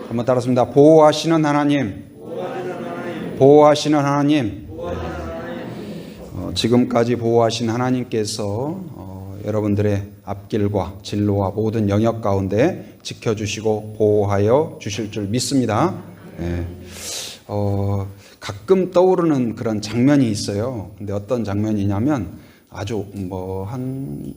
한번 따라습니다. 보호하시는 하나님, 보호하시는 하나님. 지금까지 보호하신 하나님께서 여러분들의 앞길과 진로와 모든 영역 가운데 지켜주시고 보호하여 주실 줄 믿습니다. 가끔 떠오르는 그런 장면이 있어요. 근데 어떤 장면이냐면 아주 한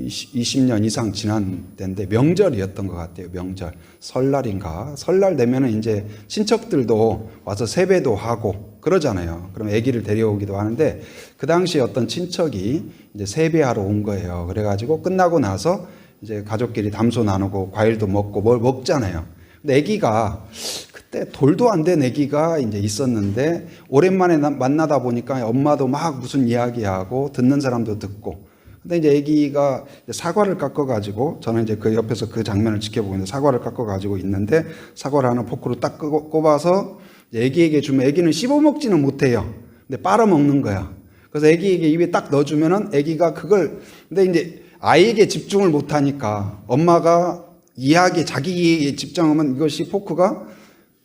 20년 이상 지난 때인데 명절이었던 것 같아요. 명절. 설날인가? 설날 되면은 이제 친척들도 와서 세배도 하고 그러잖아요. 그럼 아기를 데려오기도 하는데 그 당시에 어떤 친척이 이제 세배하러 온 거예요. 그래가지고 끝나고 나서 이제 가족끼리 담소 나누고 과일도 먹고 뭘 먹잖아요. 근데 아기가 그때 돌도 안 된 아기가 이제 있었는데 오랜만에 만나다 보니까 엄마도 막 무슨 이야기하고 듣는 사람도 듣고 근데 이제 아기가 사과를 깎아가지고 저는 이제 그 옆에서 그 장면을 지켜보고 있는데 사과를 깎아가지고 있는데 사과를 하나 포크로 딱 꼽아서 아기에게 주면 아기는 씹어먹지는 못해요. 근데 빨아먹는 거야. 그래서 아기에게 입에 딱 넣어주면은 아기가 그걸 근데 이제 아이에게 집중을 못하니까 엄마가 이야기 자기에 집중하면 이것이 포크가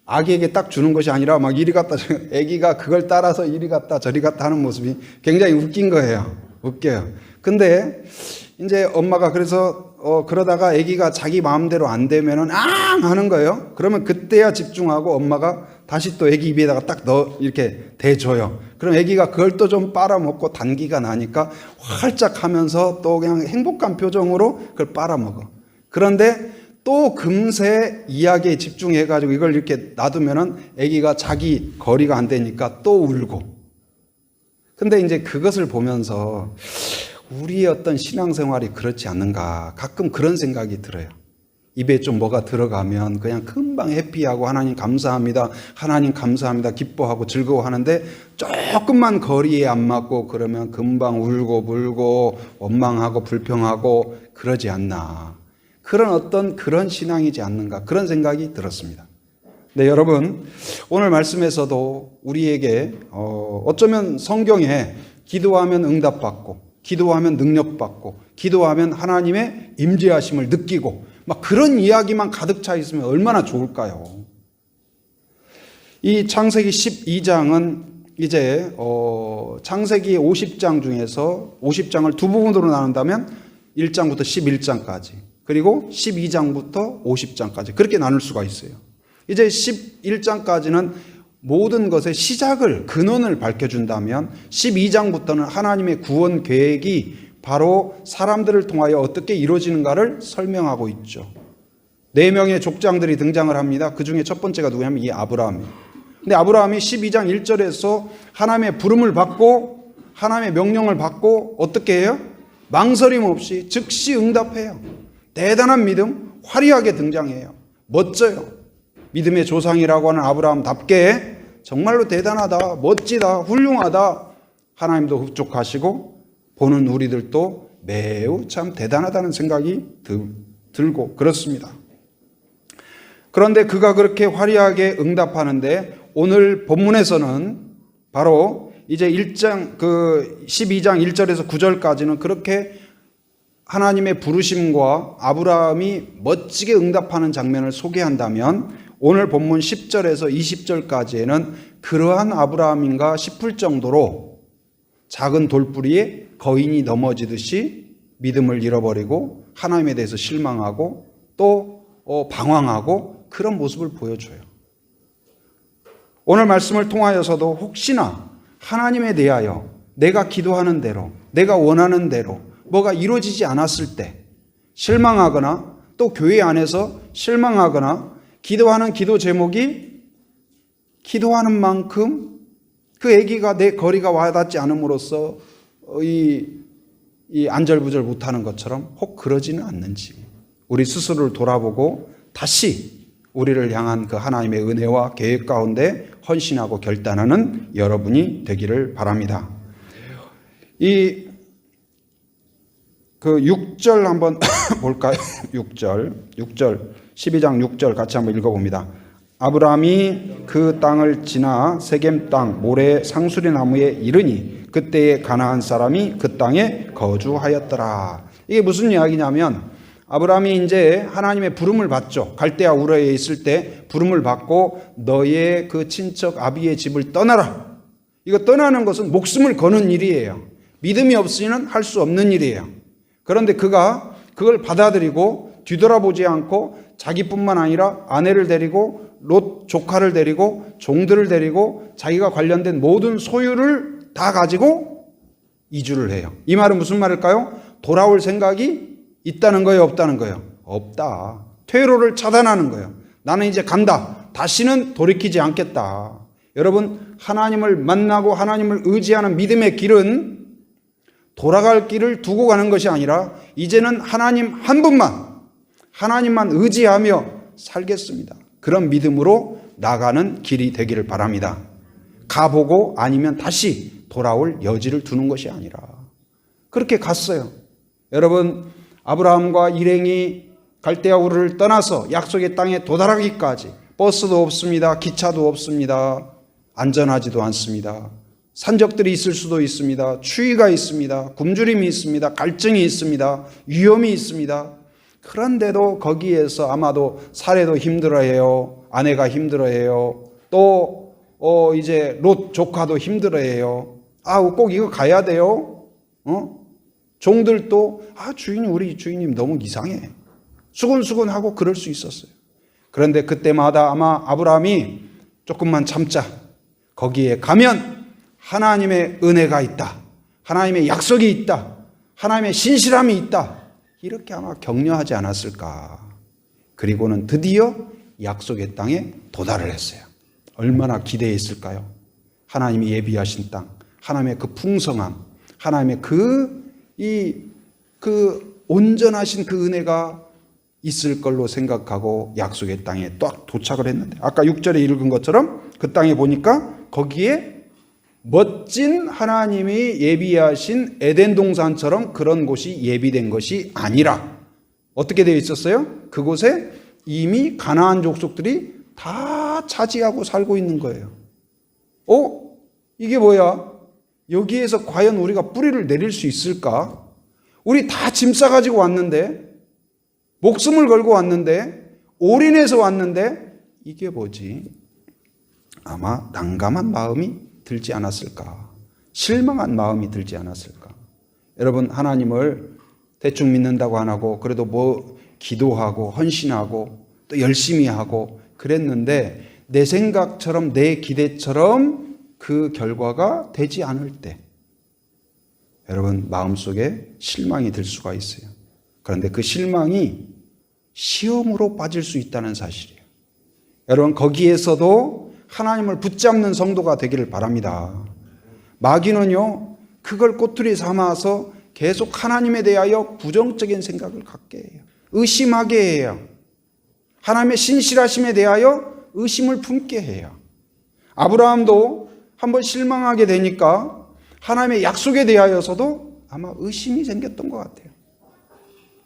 아기에게 딱 주는 것이 아니라 막 이리 갔다 아기가 그걸 따라서 이리 갔다 저리 갔다 하는 모습이 굉장히 웃긴 거예요. 웃겨요. 근데 이제 엄마가 그래서 그러다가 아기가 자기 마음대로 안 되면은 앙 하는 거예요. 그러면 그때야 집중하고 엄마가 다시 또 아기 입에다가 딱 넣어 이렇게 대줘요. 그럼 아기가 그걸 또 좀 빨아먹고 단기가 나니까 활짝 하면서 또 그냥 행복한 표정으로 그걸 빨아먹어. 그런데 또 금세 이야기에 집중해가지고 이걸 이렇게 놔두면은 아기가 자기 거리가 안 되니까 또 울고. 근데 이제 그것을 보면서 우리의 어떤 신앙생활이 그렇지 않는가. 가끔 그런 생각이 들어요. 입에 좀 뭐가 들어가면 그냥 금방 해피하고 하나님 감사합니다. 하나님 감사합니다. 기뻐하고 즐거워하는데 조금만 거리에 안 맞고 그러면 금방 울고 불고 원망하고 불평하고 그러지 않나. 그런 신앙이지 않는가 그런 생각이 들었습니다. 네, 여러분 오늘 말씀에서도 우리에게 어쩌면 성경에 기도하면 응답받고 기도하면 능력받고 기도하면 하나님의 임재하심을 느끼고 막 그런 이야기만 가득 차 있으면 얼마나 좋을까요? 이 창세기 12장은 이제 창세기 50장 중에서 50장을 두 부분으로 나눈다면 1장부터 11장까지 그리고 12장부터 50장까지 그렇게 나눌 수가 있어요. 이제 11장까지는 모든 것의 시작을 근원을 밝혀준다면 12장부터는 하나님의 구원 계획이 바로 사람들을 통하여 어떻게 이루어지는가를 설명하고 있죠. 4명의 족장들이 등장을 합니다. 그 중에 첫 번째가 누구냐면 이 아브라함이에요. 근데 아브라함이 12장 1절에서 하나님의 부름을 받고 하나님의 명령을 받고 어떻게 해요? 망설임 없이 즉시 응답해요. 대단한 믿음, 화려하게 등장해요. 멋져요. 믿음의 조상이라고 하는 아브라함답게 정말로 대단하다, 멋지다, 훌륭하다. 하나님도 흡족하시고 보는 우리들도 매우 참 대단하다는 생각이 들고 그렇습니다. 그런데 그가 그렇게 화려하게 응답하는데 오늘 본문에서는 바로 이제 12장 1절에서 9절까지는 그렇게 하나님의 부르심과 아브라함이 멋지게 응답하는 장면을 소개한다면 오늘 본문 10절에서 20절까지에는 그러한 아브라함인가 싶을 정도로 작은 돌뿌리에 거인이 넘어지듯이 믿음을 잃어버리고 하나님에 대해서 실망하고 또 방황하고 그런 모습을 보여줘요. 오늘 말씀을 통하여서도 혹시나 하나님에 대하여 내가 기도하는 대로 내가 원하는 대로 뭐가 이루어지지 않았을 때 실망하거나 또 교회 안에서 실망하거나 기도하는 기도 제목이 기도하는 만큼 그 아기가 내 거리가 와닿지 않음으로써 이 안절부절 못하는 것처럼 혹 그러지는 않는지 우리 스스로를 돌아보고 다시 우리를 향한 그 하나님의 은혜와 계획 가운데 헌신하고 결단하는 여러분이 되기를 바랍니다. 그 6절 한번 볼까요? 6절 12장 6절 같이 한번 읽어봅니다. 아브라함이 그 땅을 지나 세겜 땅 모래 상수리 나무에 이르니 그때에 가나안 사람이 그 땅에 거주하였더라. 이게 무슨 이야기냐면 아브라함이 이제 하나님의 부름을 받죠. 갈대아 우르에 있을 때 부름을 받고 너의 그 친척 아비의 집을 떠나라. 이거 떠나는 것은 목숨을 거는 일이에요. 믿음이 없으면 할 수 없는 일이에요. 그런데 그가 그걸 받아들이고 뒤돌아보지 않고 자기뿐만 아니라 아내를 데리고 롯 조카를 데리고 종들을 데리고 자기가 관련된 모든 소유를 다 가지고 이주를 해요. 이 말은 무슨 말일까요? 돌아올 생각이 있다는 거예요, 없다는 거예요? 없다. 퇴로를 차단하는 거예요. 나는 이제 간다. 다시는 돌이키지 않겠다. 여러분, 하나님을 만나고 하나님을 의지하는 믿음의 길은 돌아갈 길을 두고 가는 것이 아니라 이제는 하나님 한 분만, 하나님만 의지하며 살겠습니다. 그런 믿음으로 나가는 길이 되기를 바랍니다. 가보고 아니면 다시 돌아올 여지를 두는 것이 아니라 그렇게 갔어요. 여러분, 아브라함과 일행이 갈대아 우르를 떠나서 약속의 땅에 도달하기까지 버스도 없습니다. 기차도 없습니다. 안전하지도 않습니다. 산적들이 있을 수도 있습니다. 추위가 있습니다. 굶주림이 있습니다. 갈증이 있습니다. 위험이 있습니다. 그런데도 거기에서 아마도 사례도 힘들어해요. 아내가 힘들어해요. 또 이제 롯 조카도 힘들어해요. 꼭 이거 가야 돼요. 종들도 주인님, 우리 주인님 너무 이상해. 수근수근하고 그럴 수 있었어요. 그런데 그때마다 아마 아브라함이 조금만 참자. 거기에 가면 하나님의 은혜가 있다. 하나님의 약속이 있다. 하나님의 신실함이 있다. 이렇게 아마 격려하지 않았을까. 그리고는 드디어 약속의 땅에 도달을 했어요. 얼마나 기대했을까요? 하나님이 예비하신 땅, 하나님의 그 풍성함, 하나님의 그 온전하신 그 은혜가 있을 걸로 생각하고 약속의 땅에 딱 도착을 했는데, 아까 6절에 읽은 것처럼 그 땅에 보니까 거기에 멋진 하나님이 예비하신 에덴 동산처럼 그런 곳이 예비된 것이 아니라 어떻게 되어 있었어요? 그곳에 이미 가나안 족속들이 다 차지하고 살고 있는 거예요. 이게 뭐야? 여기에서 과연 우리가 뿌리를 내릴 수 있을까? 우리 다 짐 싸가지고 왔는데, 목숨을 걸고 왔는데, 올인해서 왔는데, 이게 뭐지? 아마 난감한 마음이 들지 않았을까? 실망한 마음이 들지 않았을까? 여러분, 하나님을 대충 믿는다고 안 하고 그래도 기도하고 헌신하고 또 열심히 하고 그랬는데 내 생각처럼 내 기대처럼 그 결과가 되지 않을 때 여러분 마음속에 실망이 들 수가 있어요. 그런데 그 실망이 시험으로 빠질 수 있다는 사실이에요. 여러분, 거기에서도 하나님을 붙잡는 성도가 되기를 바랍니다. 마귀는요, 그걸 꼬투리 삼아서 계속 하나님에 대하여 부정적인 생각을 갖게 해요. 의심하게 해요. 하나님의 신실하심에 대하여 의심을 품게 해요. 아브라함도 한번 실망하게 되니까 하나님의 약속에 대하여서도 아마 의심이 생겼던 것 같아요.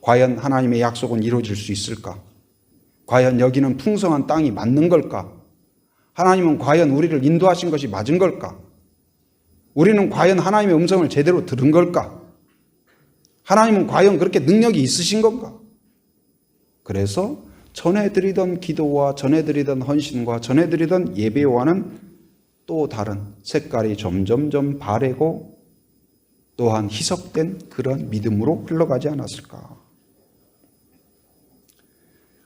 과연 하나님의 약속은 이루어질 수 있을까? 과연 여기는 풍성한 땅이 맞는 걸까? 하나님은 과연 우리를 인도하신 것이 맞은 걸까? 우리는 과연 하나님의 음성을 제대로 들은 걸까? 하나님은 과연 그렇게 능력이 있으신 건가? 그래서 전해드리던 기도와 전해드리던 헌신과 전해드리던 예배와는 또 다른 색깔이 점점점 바래고 또한 희석된 그런 믿음으로 흘러가지 않았을까?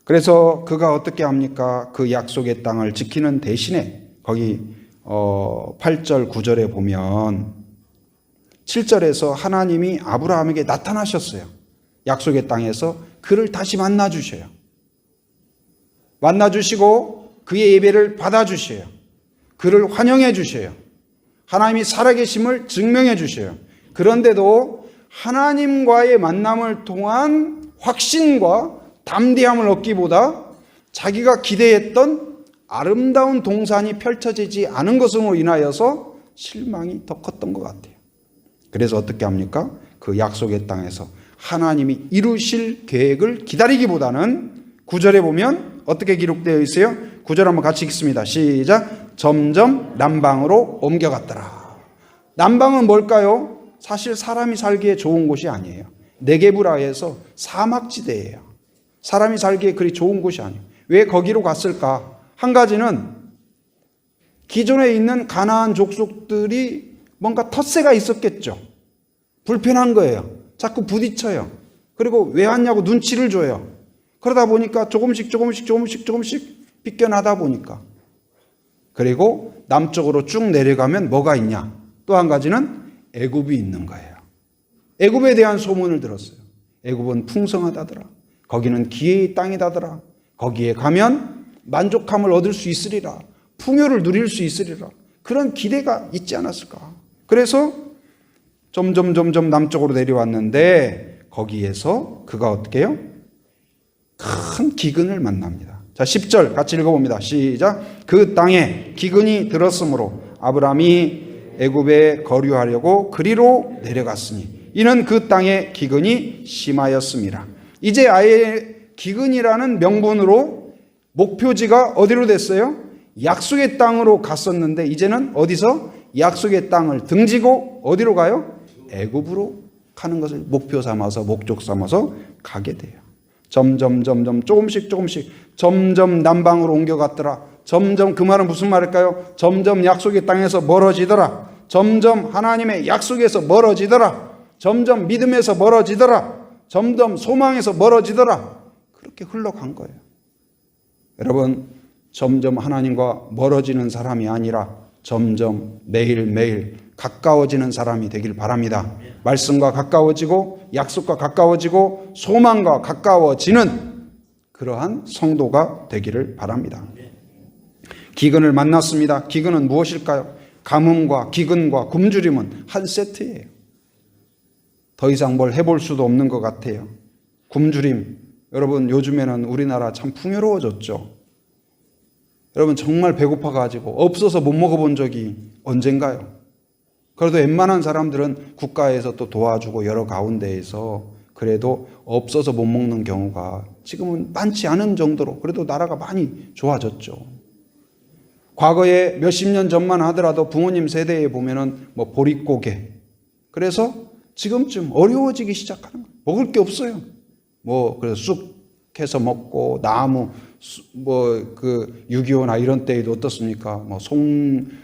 그래서 그가 어떻게 합니까? 그 약속의 땅을 지키는 대신에 거기 8절 9절에 보면 7절에서 하나님이 아브라함에게 나타나셨어요. 약속의 땅에서 그를 다시 만나주셔요. 만나주시고 그의 예배를 받아주셔요. 그를 환영해 주셔요. 하나님이 살아계심을 증명해 주셔요. 그런데도 하나님과의 만남을 통한 확신과 담대함을 얻기보다 자기가 기대했던 아름다운 동산이 펼쳐지지 않은 것으로 인하여서 실망이 더 컸던 것 같아요. 그래서 어떻게 합니까? 그 약속의 땅에서 하나님이 이루실 계획을 기다리기보다는 9절에 보면 어떻게 기록되어 있어요? 9절 한번 같이 읽습니다. 시작. 점점 남방으로 옮겨갔더라. 남방은 뭘까요? 사실 사람이 살기에 좋은 곳이 아니에요. 네게브라에서 사막지대예요. 사람이 살기에 그리 좋은 곳이 아니에요. 왜 거기로 갔을까? 한 가지는 기존에 있는 가나안 족속들이 뭔가 텃세가 있었겠죠. 불편한 거예요. 자꾸 부딪혀요. 그리고 왜 왔냐고 눈치를 줘요. 그러다 보니까 조금씩 빗겨나다 보니까. 그리고 남쪽으로 쭉 내려가면 뭐가 있냐? 또 한 가지는 애굽이 있는 거예요. 애굽에 대한 소문을 들었어요. 애굽은 풍성하다더라. 거기는 기회의 땅이다더라. 거기에 가면 만족함을 얻을 수 있으리라. 풍요를 누릴 수 있으리라. 그런 기대가 있지 않았을까? 그래서 점점 남쪽으로 내려왔는데 거기에서 그가 어떻게 해요? 큰 기근을 만납니다. 자, 10절 같이 읽어봅니다. 시작. 그 땅에 기근이 들었으므로 아브라함이 애굽에 거류하려고 그리로 내려갔으니 이는 그 땅에 기근이 심하였습니다. 이제 아예 기근이라는 명분으로 목표지가 어디로 됐어요? 약속의 땅으로 갔었는데 이제는 어디서 약속의 땅을 등지고 어디로 가요? 애굽으로 가는 것을 목표 삼아서 목적 삼아서 가게 돼요. 점점 조금씩 점점 남방으로 옮겨갔더라. 점점 그 말은 무슨 말일까요? 점점 약속의 땅에서 멀어지더라. 점점 하나님의 약속에서 멀어지더라. 점점 믿음에서 멀어지더라. 점점 소망에서 멀어지더라. 그렇게 흘러간 거예요. 여러분, 점점 하나님과 멀어지는 사람이 아니라 점점 매일매일 가까워지는 사람이 되길 바랍니다. 말씀과 가까워지고 약속과 가까워지고 소망과 가까워지는 그러한 성도가 되기를 바랍니다. 기근을 만났습니다. 기근은 무엇일까요? 가뭄과 기근과 굶주림은 한 세트예요. 더 이상 뭘 해볼 수도 없는 것 같아요. 굶주림, 여러분 요즘에는 우리나라 참 풍요로워졌죠. 여러분 정말 배고파가지고 없어서 못 먹어본 적이 언젠가요? 그래도 웬만한 사람들은 국가에서 또 도와주고 여러 가운데에서 그래도 없어서 못 먹는 경우가 지금은 많지 않은 정도로 그래도 나라가 많이 좋아졌죠. 과거에 몇십 년 전만 하더라도 부모님 세대에 보면은 뭐 보릿고개. 그래서 지금쯤 어려워지기 시작하는 거예요. 먹을 게 없어요. 뭐 그래서 쑥 해서 먹고 나무 뭐 그 6.25나 이런 때에도 어떻습니까? 뭐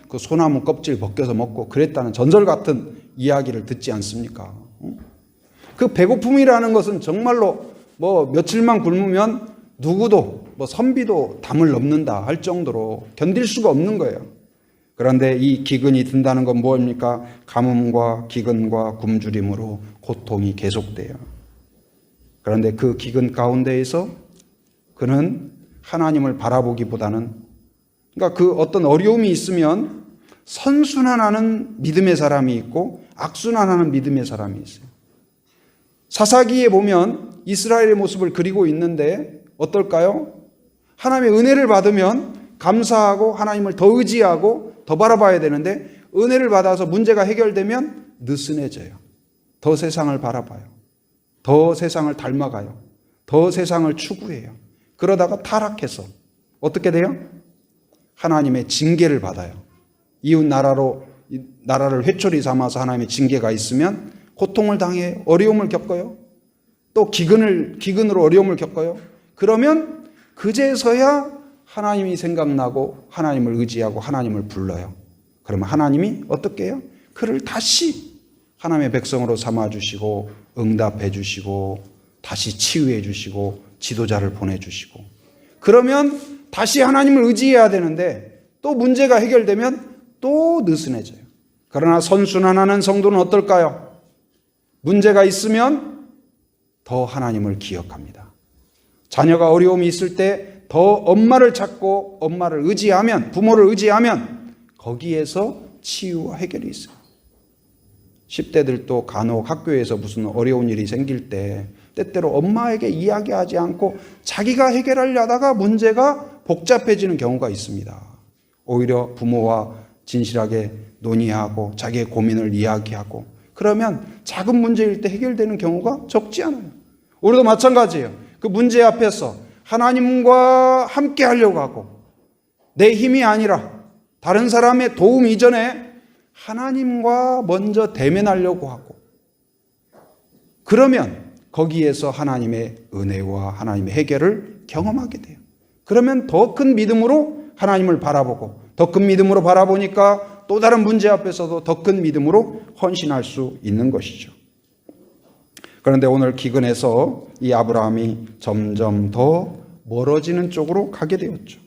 그 소나무 껍질 벗겨서 먹고 그랬다는 전설 같은 이야기를 듣지 않습니까? 그 배고픔이라는 것은 정말로 뭐 며칠만 굶으면 누구도 뭐 선비도 담을 넘는다 할 정도로 견딜 수가 없는 거예요. 그런데 이 기근이 든다는 건 뭐입니까? 가뭄과 기근과 굶주림으로 고통이 계속돼요. 그런데 그 기근 가운데에서 그는 하나님을 바라보기보다는 그러니까 그 어떤 어려움이 있으면 선순환하는 믿음의 사람이 있고 악순환하는 믿음의 사람이 있어요. 사사기에 보면 이스라엘의 모습을 그리고 있는데 어떨까요? 하나님의 은혜를 받으면 감사하고 하나님을 더 의지하고 더 바라봐야 되는데 은혜를 받아서 문제가 해결되면 느슨해져요. 더 세상을 바라봐요. 더 세상을 닮아가요. 더 세상을 추구해요. 그러다가 타락해서 어떻게 돼요? 하나님의 징계를 받아요. 이웃 나라를 회초리 삼아서 하나님의 징계가 있으면 고통을 당해 어려움을 겪어요. 또 기근으로 어려움을 겪어요. 그러면 그제서야 하나님이 생각나고 하나님을 의지하고 하나님을 불러요. 그러면 하나님이 어떻게 해요? 그를 다시 하나님의 백성으로 삼아주시고 응답해 주시고 다시 치유해 주시고 지도자를 보내주시고 그러면 다시 하나님을 의지해야 되는데 또 문제가 해결되면 또 느슨해져요. 그러나 선순환하는 성도는 어떨까요? 문제가 있으면 더 하나님을 기억합니다. 자녀가 어려움이 있을 때 더 엄마를 찾고 엄마를 의지하면 부모를 의지하면 거기에서 치유와 해결이 있어요. 10대들도 간혹 학교에서 무슨 어려운 일이 생길 때 때때로 엄마에게 이야기하지 않고 자기가 해결하려다가 문제가 복잡해지는 경우가 있습니다. 오히려 부모와 진실하게 논의하고 자기의 고민을 이야기하고 그러면 작은 문제일 때 해결되는 경우가 적지 않아요. 우리도 마찬가지예요. 그 문제 앞에서 하나님과 함께 하려고 하고 내 힘이 아니라 다른 사람의 도움 이전에 하나님과 먼저 대면하려고 하고 그러면 거기에서 하나님의 은혜와 하나님의 해결을 경험하게 돼요. 그러면 더 큰 믿음으로 하나님을 바라보고, 더 큰 믿음으로 바라보니까 또 다른 문제 앞에서도 더 큰 믿음으로 헌신할 수 있는 것이죠. 그런데 오늘 기근에서 이 아브라함이 점점 더 멀어지는 쪽으로 가게 되었죠.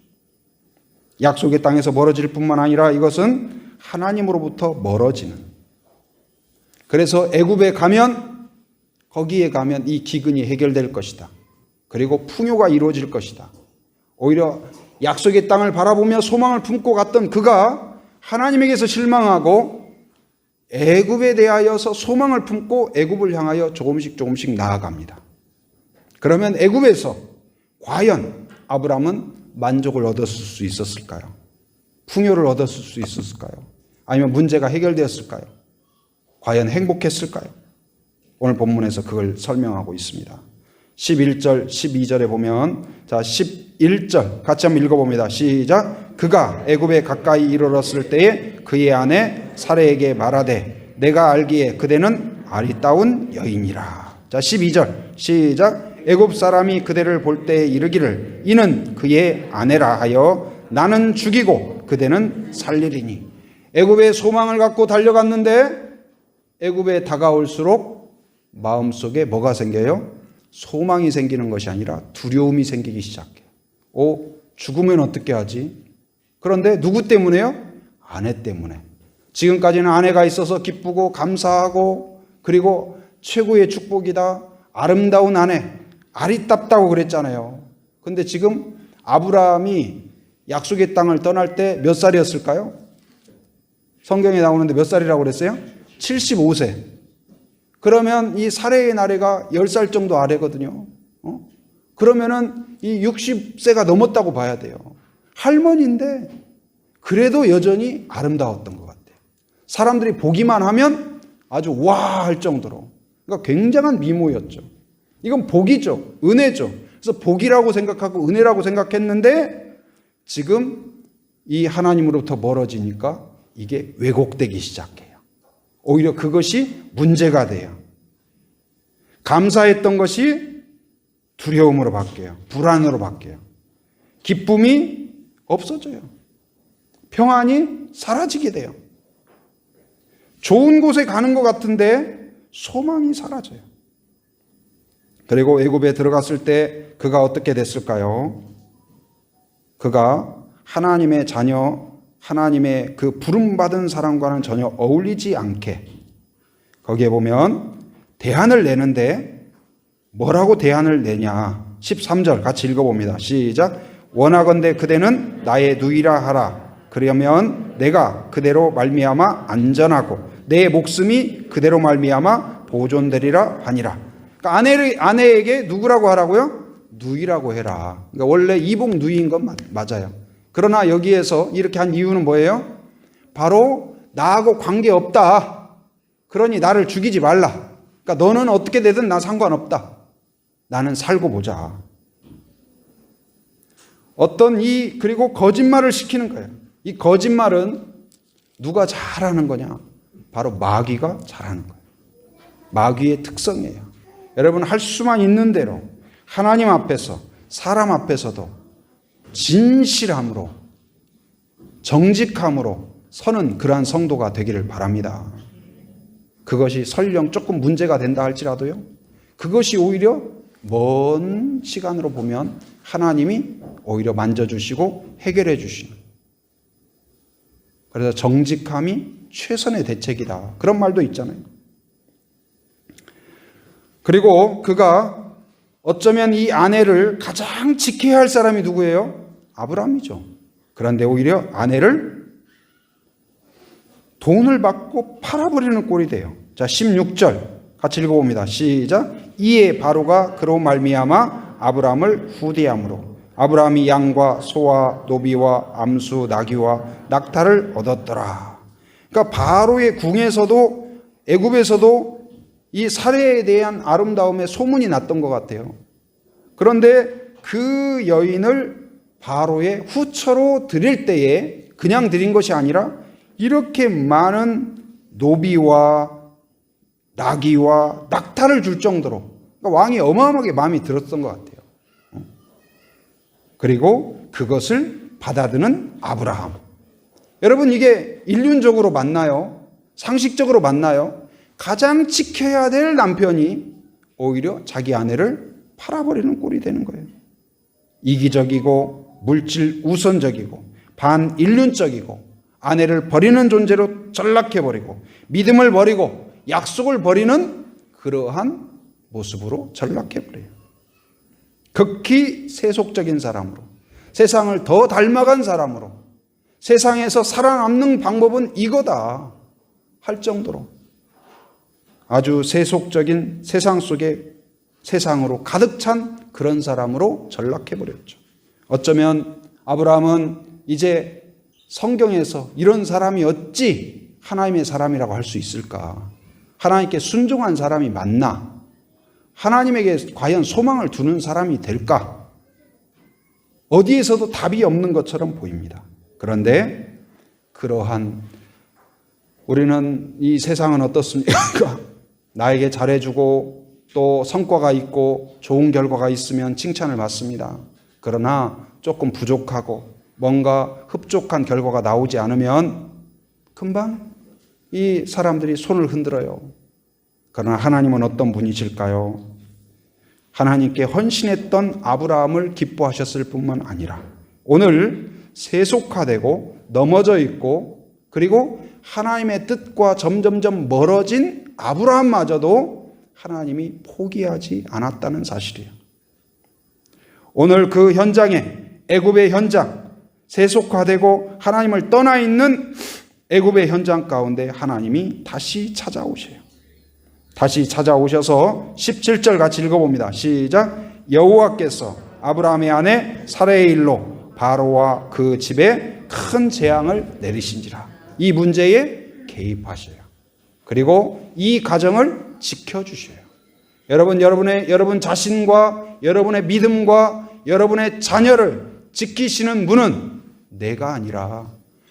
약속의 땅에서 멀어질 뿐만 아니라 이것은 하나님으로부터 멀어지는. 그래서 애굽에 가면, 거기에 가면 이 기근이 해결될 것이다. 그리고 풍요가 이루어질 것이다. 오히려 약속의 땅을 바라보며 소망을 품고 갔던 그가 하나님에게서 실망하고 애굽에 대하여서 소망을 품고 애굽을 향하여 조금씩 나아갑니다. 그러면 애굽에서 과연 아브라함은 만족을 얻었을 수 있었을까요? 풍요를 얻었을 수 있었을까요? 아니면 문제가 해결되었을까요? 과연 행복했을까요? 오늘 본문에서 그걸 설명하고 있습니다. 11절, 12절에 보면, 자, 11절 같이 한번 읽어봅니다. 시작. 그가 애굽에 가까이 이르렀을 때에 그의 아내 사레에게 말하되 내가 알기에 그대는 아리따운 여인이라. 자, 12절 시작. 애굽 사람이 그대를 볼 때에 이르기를 이는 그의 아내라 하여 나는 죽이고 그대는 살리리니. 애굽에 소망을 갖고 달려갔는데 애굽에 다가올수록 마음속에 뭐가 생겨요? 소망이 생기는 것이 아니라 두려움이 생기기 시작해요. 죽으면 어떻게 하지? 그런데 누구 때문에요? 아내 때문에. 지금까지는 아내가 있어서 기쁘고 감사하고, 그리고 최고의 축복이다, 아름다운 아내, 아리답다고 그랬잖아요. 근데 지금 아브라함이 약속의 땅을 떠날 때 몇 살이었을까요? 성경에 나오는데 몇 살이라고 그랬어요? 75세. 그러면 이 사레의 나이가 10살 정도 아래거든요. 그러면은 이 60세가 넘었다고 봐야 돼요. 할머니인데 그래도 여전히 아름다웠던 것 같아요. 사람들이 보기만 하면 아주 와 할 정도로. 그러니까 굉장한 미모였죠. 이건 복이죠. 은혜죠. 그래서 복이라고 생각하고 은혜라고 생각했는데 지금 이 하나님으로부터 멀어지니까 이게 왜곡되기 시작해요. 오히려 그것이 문제가 돼요. 감사했던 것이 두려움으로 바뀌어요. 불안으로 바뀌어요. 기쁨이 없어져요. 평안이 사라지게 돼요. 좋은 곳에 가는 것 같은데 소망이 사라져요. 그리고 애굽에 들어갔을 때 그가 어떻게 됐을까요? 그가 하나님의 자녀, 하나님의 그 부름받은 사람과는 전혀 어울리지 않게, 거기에 보면 대안을 내는데 뭐라고 대안을 내냐. 13절 같이 읽어봅니다. 시작. 원하건대 그대는 나의 누이라 하라. 그러면 내가 그대로 말미암아 안전하고 내 목숨이 그대로 말미암아 보존되리라 하니라. 그러니까 아내에게 누구라고 하라고요? 누이라고 해라. 그러니까 원래 이복 누이인 건 맞아요. 그러나 여기에서 이렇게 한 이유는 뭐예요? 바로 나하고 관계없다. 그러니 나를 죽이지 말라. 그러니까 너는 어떻게 되든 나 상관없다. 나는 살고 보자. 그리고 거짓말을 시키는 거예요. 이 거짓말은 누가 잘하는 거냐? 바로 마귀가 잘하는 거예요. 마귀의 특성이에요. 여러분, 할 수만 있는 대로 하나님 앞에서 사람 앞에서도 진실함으로 정직함으로 서는 그러한 성도가 되기를 바랍니다. 그것이 설령 조금 문제가 된다 할지라도요, 그것이 오히려 먼 시간으로 보면 하나님이 오히려 만져주시고 해결해 주시는, 그래서 정직함이 최선의 대책이다, 그런 말도 있잖아요. 그리고 그가 어쩌면 이 아내를 가장 지켜야 할 사람이 누구예요? 아브라함이죠. 그런데 오히려 아내를 돈을 받고 팔아버리는 꼴이 돼요. 자, 16절 같이 읽어봅니다. 시작. 이에 바로가 그로 말미암아 아브라함을 후대함으로 아브라함이 양과 소와 노비와 암수 나귀와 낙타를 얻었더라. 그러니까 바로의 궁에서도 애굽에서도 이 사례에 대한 아름다움에 소문이 났던 것 같아요. 그런데 그 여인을 바로의 후처로 드릴 때에 그냥 드린 것이 아니라 이렇게 많은 노비와 나귀와 낙타를 줄 정도로 그러니까 왕이 어마어마하게 마음이 들었던 것 같아요. 그리고 그것을 받아드는 아브라함. 여러분, 이게 인륜적으로 맞나요? 상식적으로 맞나요? 가장 지켜야 될 남편이 오히려 자기 아내를 팔아버리는 꼴이 되는 거예요. 이기적이고 물질 우선적이고 반인륜적이고 아내를 버리는 존재로 전락해버리고 믿음을 버리고 약속을 버리는 그러한 모습으로 전락해버려요. 극히 세속적인 사람으로, 세상을 더 닮아간 사람으로, 세상에서 살아남는 방법은 이거다 할 정도로 아주 세속적인 세상 속에 세상으로 가득 찬 그런 사람으로 전락해버렸죠. 어쩌면 아브라함은 이제 성경에서 이런 사람이 어찌 하나님의 사람이라고 할 수 있을까? 하나님께 순종한 사람이 맞나? 하나님에게 과연 소망을 두는 사람이 될까? 어디에서도 답이 없는 것처럼 보입니다. 그런데 그러한 우리는 이 세상은 어떻습니까? 나에게 잘해주고 또 성과가 있고 좋은 결과가 있으면 칭찬을 받습니다. 그러나 조금 부족하고 뭔가 흡족한 결과가 나오지 않으면 금방 이 사람들이 손을 흔들어요. 그러나 하나님은 어떤 분이실까요? 하나님께 헌신했던 아브라함을 기뻐하셨을 뿐만 아니라 오늘 세속화되고 넘어져 있고 그리고 하나님의 뜻과 점점점 멀어진 아브라함마저도 하나님이 포기하지 않았다는 사실이에요. 오늘 그 현장에 애굽의 현장, 세속화되고 하나님을 떠나 있는 애굽의 현장 가운데 하나님이 다시 찾아오셔요. 다시 찾아오셔서 17절 같이 읽어봅니다. 시작. 여호와께서 아브라함의 아내 사레의 일로 바로와 그 집에 큰 재앙을 내리신지라. 이 문제에 개입하셔요. 그리고 이 가정을 지켜주셔요. 여러분 자신과 여러분의 믿음과 여러분의 자녀를 지키시는 분은 내가 아니라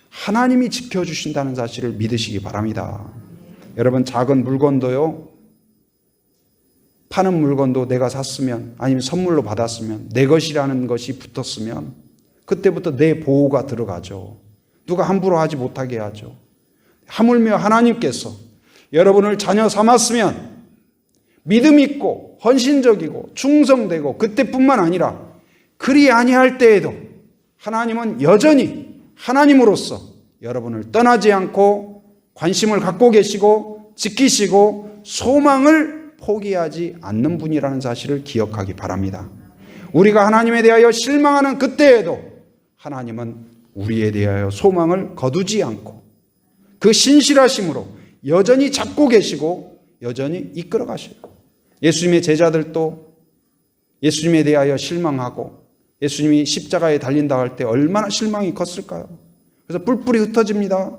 하나님이 지켜주신다는 사실을 믿으시기 바랍니다. 여러분, 작은 물건도요, 파는 물건도 내가 샀으면 아니면 선물로 받았으면 내 것이라는 것이 붙었으면 그때부터 내 보호가 들어가죠. 누가 함부로 하지 못하게 하죠. 하물며 하나님께서 여러분을 자녀 삼았으면 믿음 있고 헌신적이고 충성되고 그때뿐만 아니라 그리 아니할 때에도 하나님은 여전히 하나님으로서 여러분을 떠나지 않고 관심을 갖고 계시고 지키시고 소망을 포기하지 않는 분이라는 사실을 기억하기 바랍니다. 우리가 하나님에 대하여 실망하는 그때에도 하나님은 우리에 대하여 소망을 거두지 않고 그 신실하심으로 여전히 잡고 계시고 여전히 이끌어 가셔요. 예수님의 제자들도 예수님에 대하여 실망하고 예수님이 십자가에 달린다 할 때 얼마나 실망이 컸을까요? 그래서 뿔뿔이 흩어집니다.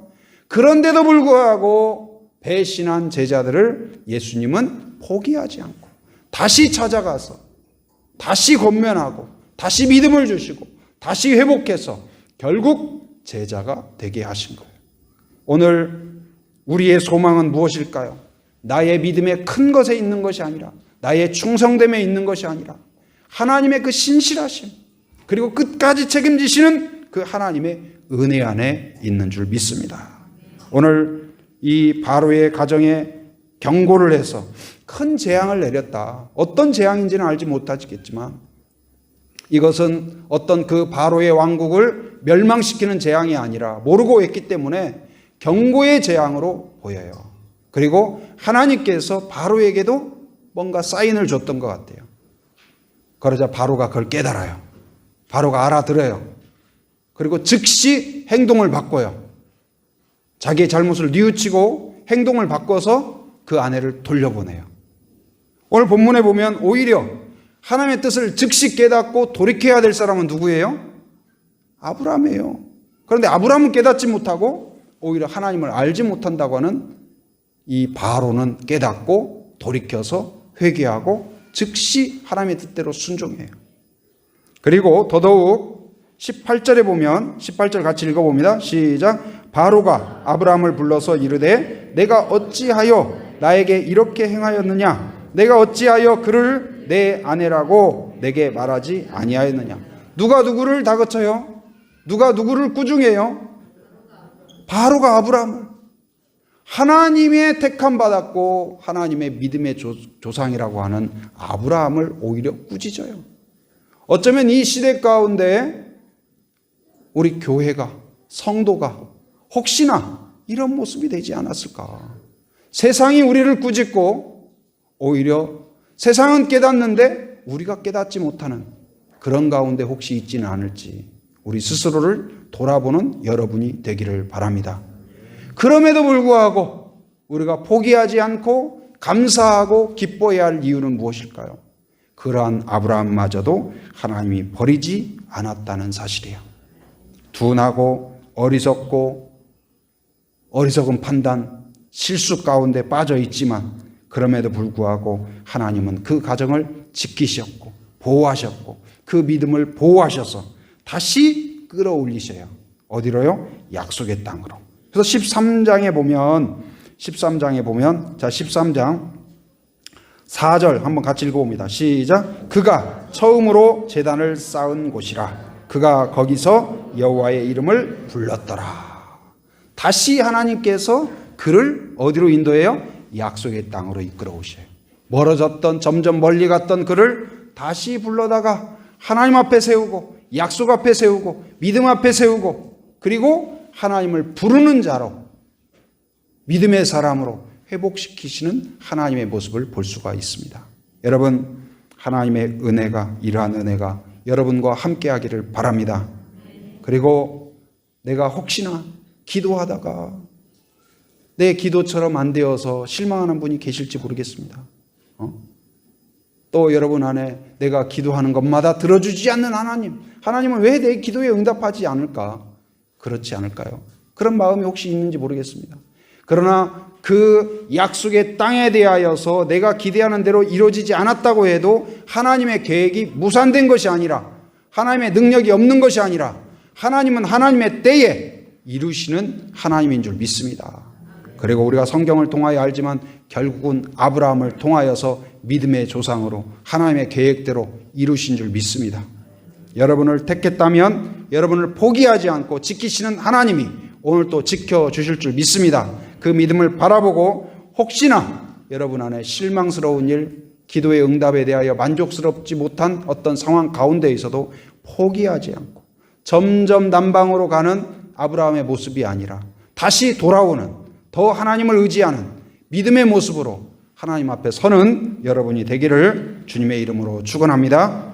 그런데도 불구하고 배신한 제자들을 예수님은 포기하지 않고 다시 찾아가서 다시 권면하고 다시 믿음을 주시고 다시 회복해서 결국 제자가 되게 하신 거예요. 오늘 우리의 소망은 무엇일까요? 나의 믿음의 큰 것에 있는 것이 아니라 나의 충성됨에 있는 것이 아니라 하나님의 그 신실하심 그리고 끝까지 책임지시는 그 하나님의 은혜 안에 있는 줄 믿습니다. 오늘 이 바로의 가정에 경고를 해서 큰 재앙을 내렸다. 어떤 재앙인지는 알지 못하시겠지만 이것은 어떤 그 바로의 왕국을 멸망시키는 재앙이 아니라 모르고 했기 때문에 경고의 재앙으로 보여요. 그리고 하나님께서 바로에게도 뭔가 사인을 줬던 것 같아요. 그러자 바로가 그걸 깨달아요. 바로가 알아들어요. 그리고 즉시 행동을 바꿔요. 자기의 잘못을 뉘우치고 행동을 바꿔서 그 아내를 돌려보내요. 오늘 본문에 보면 오히려 하나님의 뜻을 즉시 깨닫고 돌이켜야 될 사람은 누구예요? 아브라함이에요. 그런데 아브라함은 깨닫지 못하고 오히려 하나님을 알지 못한다고 하는 이 바로는 깨닫고 돌이켜서 회개하고 즉시 하나님의 뜻대로 순종해요. 그리고 더더욱 18절에 보면 18절 같이 읽어봅니다. 시작. 바로가 아브라함을 불러서 이르되 내가 어찌하여 나에게 이렇게 행하였느냐? 내가 어찌하여 그를 내 아내라고 내게 말하지 아니하였느냐. 누가 누구를 다그쳐요? 누가 누구를 꾸중해요? 바로가 아브라함을. 하나님의 택함 받았고 하나님의 믿음의 조상이라고 하는 아브라함을 오히려 꾸짖어요. 어쩌면 이 시대 가운데 우리 교회가, 성도가 혹시나 이런 모습이 되지 않았을까. 세상이 우리를 꾸짖고 오히려 세상은 깨닫는데 우리가 깨닫지 못하는 그런 가운데 혹시 있지는 않을지 우리 스스로를 돌아보는 여러분이 되기를 바랍니다. 그럼에도 불구하고 우리가 포기하지 않고 감사하고 기뻐해야 할 이유는 무엇일까요? 그러한 아브라함마저도 하나님이 버리지 않았다는 사실이에요. 둔하고 어리석은 판단, 실수 가운데 빠져 있지만 그럼에도 불구하고 하나님은 그 가정을 지키셨고 보호하셨고 그 믿음을 보호하셔서 다시 끌어올리셔요. 어디로요? 약속의 땅으로. 그래서 13장에 보면 자 13장 4절 한번 같이 읽어봅니다. 시작. 그가 처음으로 제단을 쌓은 곳이라. 그가 거기서 여호와의 이름을 불렀더라. 다시 하나님께서 그를 어디로 인도해요? 약속의 땅으로 이끌어 오셔요. 멀어졌던 점점 멀리 갔던 그를 다시 불러다가 하나님 앞에 세우고 약속 앞에 세우고 믿음 앞에 세우고 그리고 하나님을 부르는 자로 믿음의 사람으로 회복시키시는 하나님의 모습을 볼 수가 있습니다. 여러분 하나님의 은혜가 이러한 은혜가 여러분과 함께 하기를 바랍니다. 그리고 내가 혹시나 기도하다가 내 기도처럼 안 되어서 실망하는 분이 계실지 모르겠습니다. 또 여러분 안에 내가 기도하는 것마다 들어주지 않는 하나님은 왜 내 기도에 응답하지 않을까? 그렇지 않을까요? 그런 마음이 혹시 있는지 모르겠습니다. 그러나 그 약속의 땅에 대하여서 내가 기대하는 대로 이루어지지 않았다고 해도 하나님의 계획이 무산된 것이 아니라 하나님의 능력이 없는 것이 아니라 하나님은 하나님의 때에 이루시는 하나님인 줄 믿습니다. 그리고 우리가 성경을 통하여 알지만 결국은 아브라함을 통하여서 믿음의 조상으로 하나님의 계획대로 이루신 줄 믿습니다. 여러분을 택했다면 여러분을 포기하지 않고 지키시는 하나님이 오늘 또 지켜주실 줄 믿습니다. 그 믿음을 바라보고 혹시나 여러분 안에 실망스러운 일, 기도의 응답에 대하여 만족스럽지 못한 어떤 상황 가운데 있어도 포기하지 않고 점점 남방으로 가는 아브라함의 모습이 아니라 다시 돌아오는 더 하나님을 의지하는 믿음의 모습으로 하나님 앞에 서는 여러분이 되기를 주님의 이름으로 축원합니다.